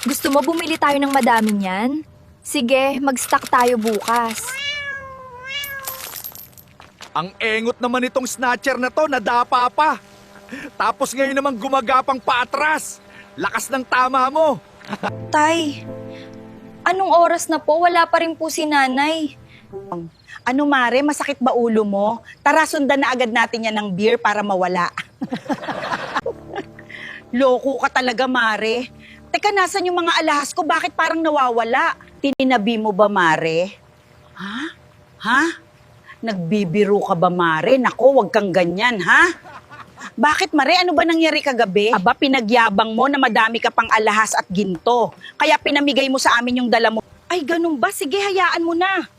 Gusto mo bumili tayo ng madami niyan? Sige, mag-stock tayo bukas. Ang engot naman itong snatcher na to, nadapa pa. Tapos ngayon naman gumagapang paatras. Lakas ng tama mo. Tay, anong oras na po? Wala pa rin po si nanay. Ano Mare, masakit ba ulo mo? Tara, sundan na agad natin yan ng beer para mawala. Loko ka talaga, Mare. Teka, nasan yung mga alahas ko? Bakit parang nawawala? Tininabi mo ba, Mare? Ha? Ha? Nagbibiro ka ba, Mare? Nako, wag kang ganyan, ha? Bakit, Mare? Ano ba nangyari kagabi? Aba, pinagyabang mo na madami ka pang alahas at ginto. Kaya pinamigay mo sa amin yung dala mo. Ay, ganun ba? Sige, hayaan mo na.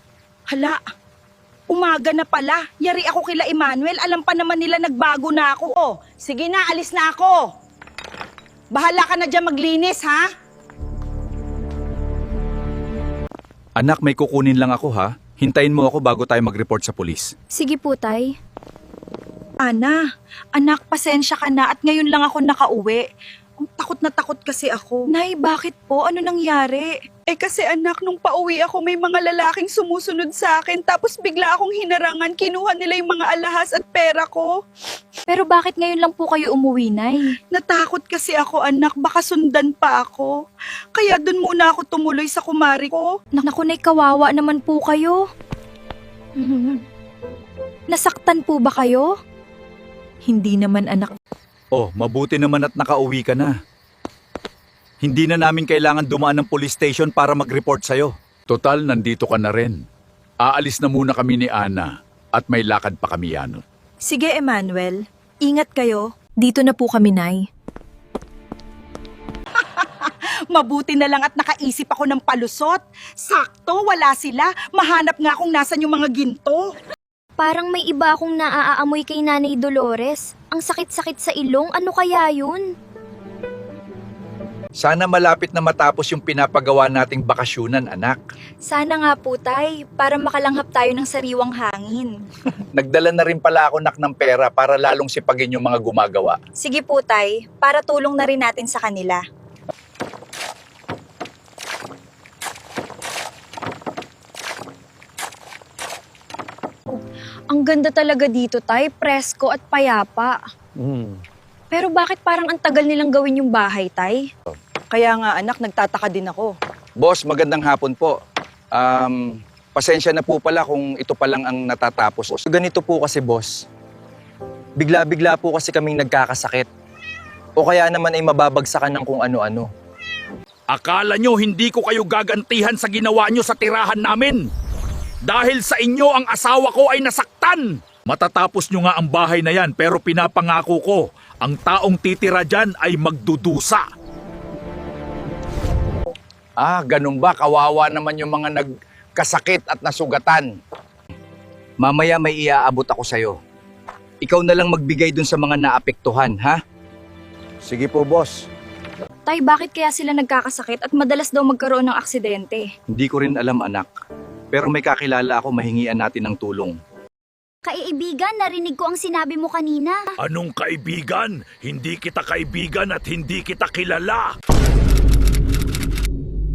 Hala, umaga na pala. Yari ako kila Emmanuel. Alam pa naman nila nagbago na ako. Oh, sige na, alis na ako. Bahala ka na dyan maglinis, ha? Anak, may kukunin lang ako ha. Hintayin mo ako bago tayo mag-report sa pulis. Sige po, Tay. Anak, pasensya ka na at ngayon lang ako nakauwi. Takot na takot kasi ako. Nay, bakit po? Ano nangyari? Kasi anak, nung pauwi ako may mga lalaking sumusunod sa akin tapos bigla akong hinarangan, kinuha nila yung mga alahas at pera ko. Pero bakit ngayon lang po kayo umuwi, Nay? Natakot kasi ako anak, baka sundan pa ako. Kaya dun muna ako tumuloy sa kumari ko. Naku, Nay, kawawa naman po kayo. Nasaktan po ba kayo? Hindi naman, anak. Oh, mabuti naman at nakauwi ka na. Hindi na namin kailangan dumaan ng police station para mag-report sa'yo. Total, nandito ka na rin. Aalis na muna kami ni Ana at may lakad pa kami yan. Sige, Emmanuel. Ingat kayo. Dito na po kami, Nay. Mabuti na lang at nakaisip ako ng palusot. Sakto, wala sila. Mahanap nga kung nasan yung mga ginto. Parang may iba akong naaamoy kay Nanay Dolores. Ang sakit-sakit sa ilong, ano kaya yun? Sana malapit na matapos yung pinapagawa nating bakasyunan, anak. Sana nga po, Tay, para makalanghap tayo ng sariwang hangin. Nagdala na rin pala ako, nak, ng pera para lalong sipagin yung mga gumagawa. Sige po, Tay, para tulong na rin natin sa kanila. Ang ganda talaga dito, Tay, presko at payapa. Pero bakit parang ang tagal nilang gawin yung bahay, Tay? Kaya nga anak, nagtataka din ako. Boss, magandang hapon po. Pasensya na po pala kung ito pa lang ang natatapos. Ganito po kasi, boss. Bigla-bigla po kasi kaming nagkakasakit. O kaya naman ay mababagsakan ng kung ano-ano. Akala nyo hindi ko kayo gagantihan sa ginawa nyo sa tirahan namin? Dahil sa inyo ang asawa ko ay nasaktan! Matatapos nyo nga ang bahay na yan pero pinapangako ko, ang taong titira dyan ay magdudusa. Ganun ba? Kawawa naman yung mga nagkasakit at nasugatan. Mamaya may iaabot ako sa'yo. Ikaw na lang magbigay dun sa mga naapektuhan, ha? Sige po, boss. Tay, bakit kaya sila nagkakasakit at madalas daw magkaroon ng aksidente? Hindi ko rin alam, anak. Pero may kakilala ako, mahingian natin ng tulong. Kaibigan, narinig ko ang sinabi mo kanina. Anong kaibigan? Hindi kita kaibigan at hindi kita kilala.